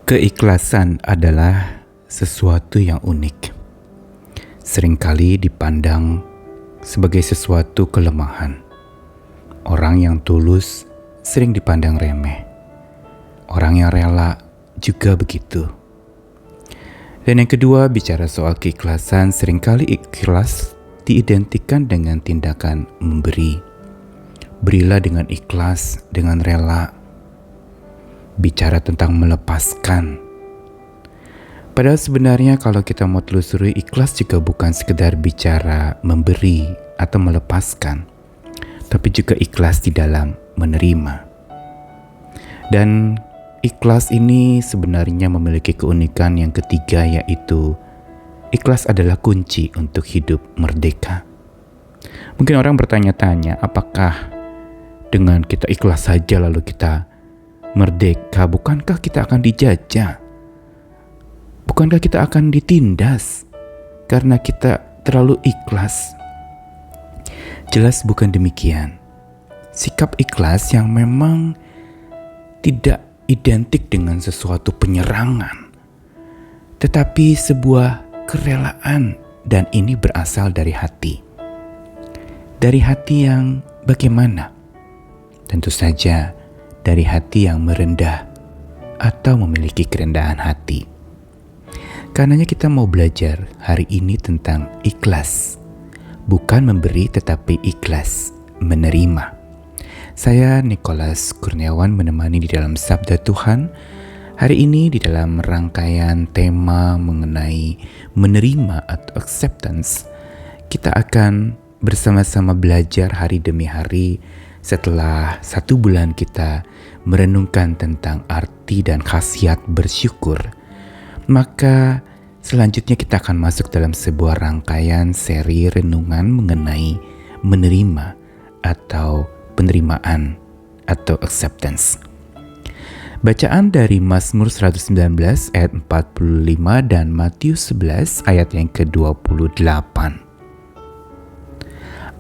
Keikhlasan adalah sesuatu yang unik. Seringkali dipandang sebagai sesuatu kelemahan. Orang yang tulus sering dipandang remeh. Orang yang rela juga begitu. Dan yang kedua, bicara soal keikhlasan, seringkali ikhlas diidentikan dengan tindakan memberi. Berilah dengan ikhlas, dengan rela. Bicara tentang melepaskan. Padahal sebenarnya kalau kita mau telusuri, ikhlas juga bukan sekedar bicara memberi atau melepaskan, tapi juga ikhlas di dalam menerima. Dan ikhlas ini sebenarnya memiliki keunikan yang ketiga, yaitu ikhlas adalah kunci untuk hidup merdeka. Mungkin orang bertanya-tanya, apakah dengan kita ikhlas saja lalu kita merdeka? Bukankah kita akan dijajah? Bukankah kita akan ditindas karena kita terlalu ikhlas? Jelas bukan demikian. Sikap ikhlas yang memang tidak identik dengan sesuatu penyerangan, tetapi sebuah kerelaan, dan ini berasal dari hati. Dari hati yang bagaimana? Tentu saja dari hati yang merendah atau memiliki kerendahan hati. Karenanya kita mau belajar hari ini tentang ikhlas. Bukan memberi tetapi ikhlas menerima. Saya Nicholas Kurniawan menemani di dalam Sabda Tuhan. Hari ini di dalam rangkaian tema mengenai menerima atau acceptance, kita akan bersama-sama belajar hari demi hari setelah 1 bulan kita merenungkan tentang arti dan khasiat bersyukur. Maka selanjutnya kita akan masuk dalam sebuah rangkaian seri renungan mengenai menerima atau penerimaan atau acceptance. Bacaan dari Mazmur 119 ayat 45 dan Matius 11 ayat yang ke-28.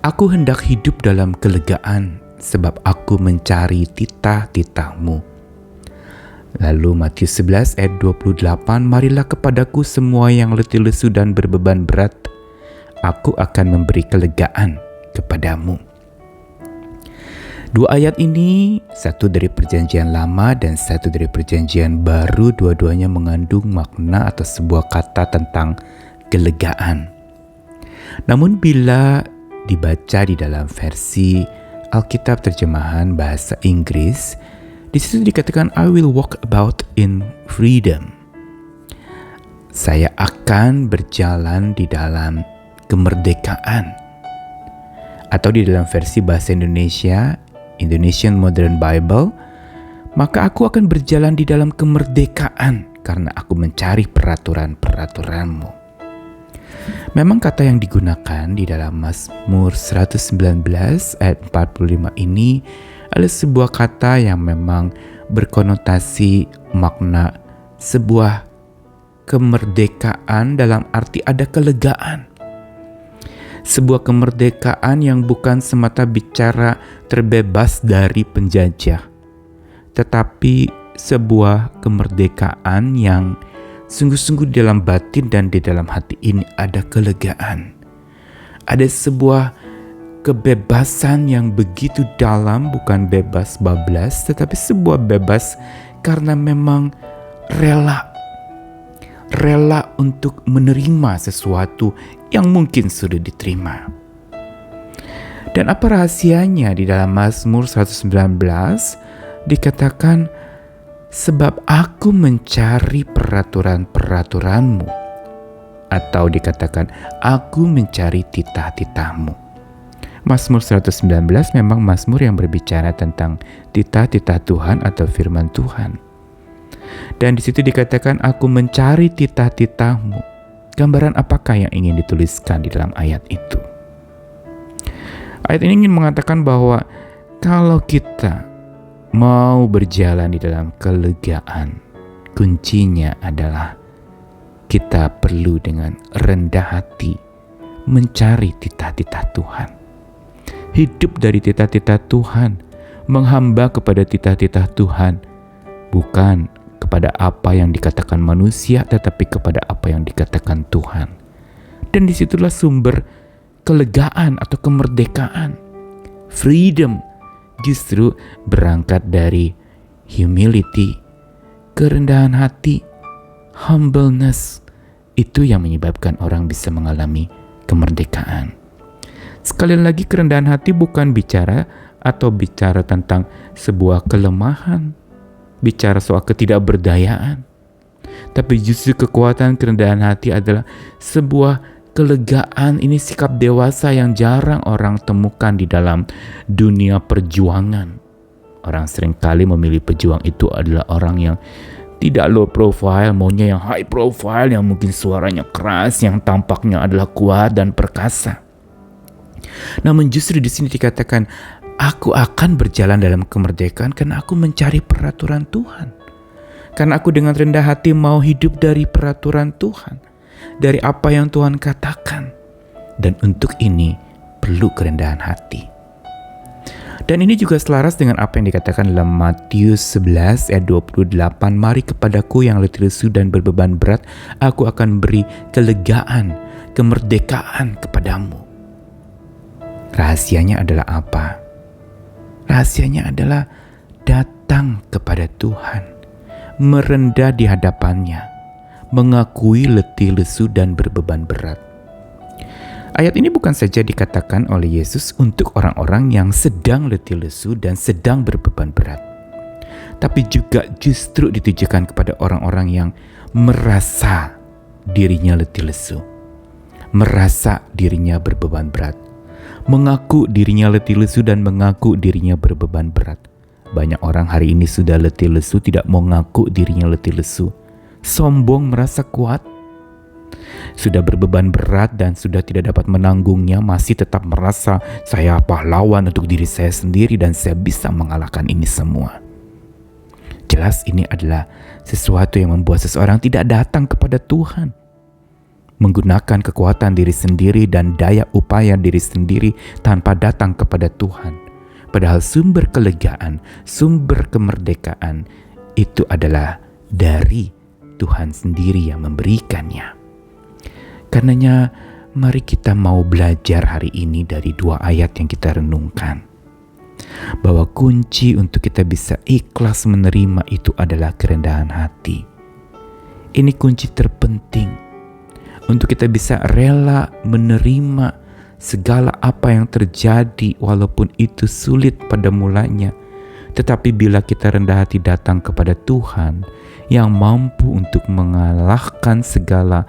Aku hendak hidup dalam kelegaan sebab aku mencari titah-titah-Mu. Lalu Matius 11 ayat 28, marilah kepadaku semua yang letih lesu dan berbeban berat, aku akan memberi kelegaan kepadamu. Dua ayat ini, satu dari perjanjian lama dan satu dari perjanjian baru, dua-duanya mengandung makna atau sebuah kata tentang kelegaan. Namun bila dibaca di dalam versi Alkitab terjemahan bahasa Inggris, di situ dikatakan I will walk about in freedom. Saya akan berjalan di dalam kemerdekaan. Atau di dalam versi bahasa Indonesia, Indonesian Modern Bible, maka aku akan berjalan di dalam kemerdekaan karena aku mencari peraturan-peraturan-Mu. Memang kata yang digunakan di dalam Mazmur 119 ayat 45 ini adalah sebuah kata yang memang berkonotasi makna sebuah kemerdekaan dalam arti ada kelegaan. Sebuah kemerdekaan yang bukan semata bicara terbebas dari penjajah, tetapi sebuah kemerdekaan yang sungguh-sungguh di dalam batin dan di dalam hati ini ada kelegaan. Ada sebuah kebebasan yang begitu dalam, bukan bebas bablas, tetapi sebuah bebas karena memang rela untuk menerima sesuatu yang mungkin sudah diterima. Dan apa rahasianya di dalam Mazmur 119 dikatakan, sebab aku mencari peraturan-peraturan-Mu, atau dikatakan aku mencari titah-titah-Mu. Mazmur 119 memang mazmur yang berbicara tentang titah-titah Tuhan atau firman Tuhan. Dan di situ dikatakan aku mencari titah-titah-Mu. Gambaran apakah yang ingin dituliskan di dalam ayat itu? Ayat ini ingin mengatakan bahwa kalau kita mau berjalan di dalam kelegaan, kuncinya adalah kita perlu dengan rendah hati mencari titah-titah Tuhan. Hidup dari titah-titah Tuhan, menghamba kepada titah-titah Tuhan, bukan kepada apa yang dikatakan manusia, tetapi kepada apa yang dikatakan Tuhan. Dan disitulah sumber kelegaan atau kemerdekaan. Freedom justru berangkat dari humility, kerendahan hati, humbleness. Itu yang menyebabkan orang bisa mengalami kemerdekaan. Sekali lagi, kerendahan hati bukan bicara tentang sebuah kelemahan, bicara soal ketidakberdayaan. Tapi justru kekuatan kerendahan hati adalah sebuah kelegaan. Ini sikap dewasa yang jarang orang temukan di dalam dunia perjuangan. Orang seringkali memilih pejuang itu adalah orang yang tidak low profile, maunya yang high profile, yang mungkin suaranya keras, yang tampaknya adalah kuat dan perkasa. Namun justru di sini dikatakan, aku akan berjalan dalam kemerdekaan karena aku mencari peraturan Tuhan. Karena aku dengan rendah hati mau hidup dari peraturan Tuhan, dari apa yang Tuhan katakan. Dan untuk ini perlu kerendahan hati. Dan ini juga selaras dengan apa yang dikatakan dalam Matius 11 ayat 28. Mari kepadaku yang letih lesu dan berbeban berat, aku akan beri kelegaan, kemerdekaan kepadamu. Rahasianya adalah apa? Rahasianya adalah datang kepada Tuhan, merendah di hadapannya, mengakui letih lesu dan berbeban berat. Ayat ini bukan saja dikatakan oleh Yesus untuk orang-orang yang sedang letih lesu dan sedang berbeban berat, tapi juga justru ditujukan kepada orang-orang yang merasa dirinya letih lesu, merasa dirinya berbeban berat, mengaku dirinya letih lesu dan mengaku dirinya berbeban berat. Banyak orang hari ini sudah letih lesu, tidak mau ngaku dirinya letih lesu, sombong, merasa kuat, sudah berbeban berat dan sudah tidak dapat menanggungnya, masih tetap merasa saya pahlawan untuk diri saya sendiri dan saya bisa mengalahkan ini semua. Jelas ini adalah sesuatu yang membuat seseorang tidak datang kepada Tuhan, menggunakan kekuatan diri sendiri dan daya upaya diri sendiri tanpa datang kepada Tuhan. Padahal sumber kelegaan, sumber kemerdekaan itu adalah dari Tuhan sendiri yang memberikannya. Karenanya mari kita mau belajar hari ini dari 2 ayat yang kita renungkan, bahwa kunci untuk kita bisa ikhlas menerima itu adalah kerendahan hati. Ini kunci terpenting untuk kita bisa rela menerima segala apa yang terjadi, walaupun itu sulit pada mulanya. Tetapi bila kita rendah hati datang kepada Tuhan yang mampu untuk mengalahkan segala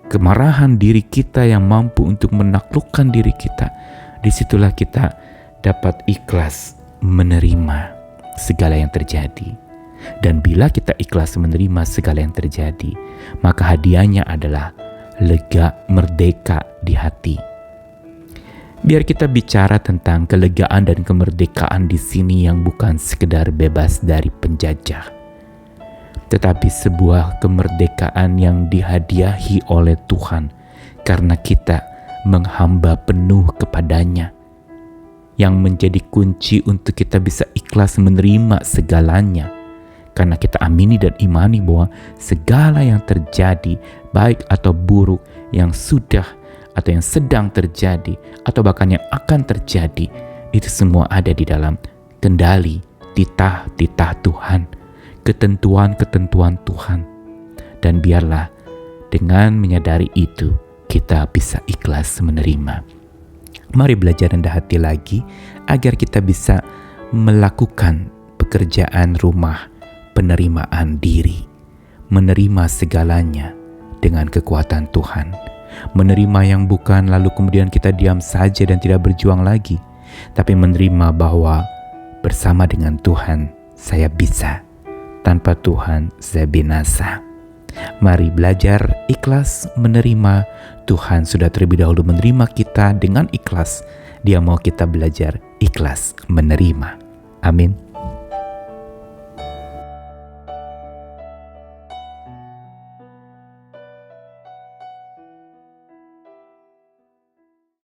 kemarahan diri kita, yang mampu untuk menaklukkan diri kita, disitulah kita dapat ikhlas menerima segala yang terjadi. Dan bila kita ikhlas menerima segala yang terjadi, maka hadiahnya adalah lega, merdeka di hati. Biar kita bicara tentang kelegaan dan kemerdekaan di sini yang bukan sekedar bebas dari penjajah, tetapi sebuah kemerdekaan yang dihadiahi oleh Tuhan karena kita menghamba penuh kepadanya, yang menjadi kunci untuk kita bisa ikhlas menerima segalanya, karena kita amini dan imani bahwa segala yang terjadi, baik atau buruk, yang sudah atau yang sedang terjadi, atau bahkan yang akan terjadi, itu semua ada di dalam kendali, titah-titah Tuhan, ketentuan-ketentuan Tuhan. Dan biarlah dengan menyadari itu, kita bisa ikhlas menerima. Mari belajar rendah hati lagi, agar kita bisa melakukan pekerjaan rumah penerimaan diri, menerima segalanya dengan kekuatan Tuhan. Menerima yang bukan lalu kemudian kita diam saja dan tidak berjuang lagi, tapi menerima bahwa bersama dengan Tuhan saya bisa, tanpa Tuhan saya binasa. Mari belajar ikhlas menerima. Tuhan sudah terlebih dahulu menerima kita dengan ikhlas. Dia mau kita belajar ikhlas menerima. Amin.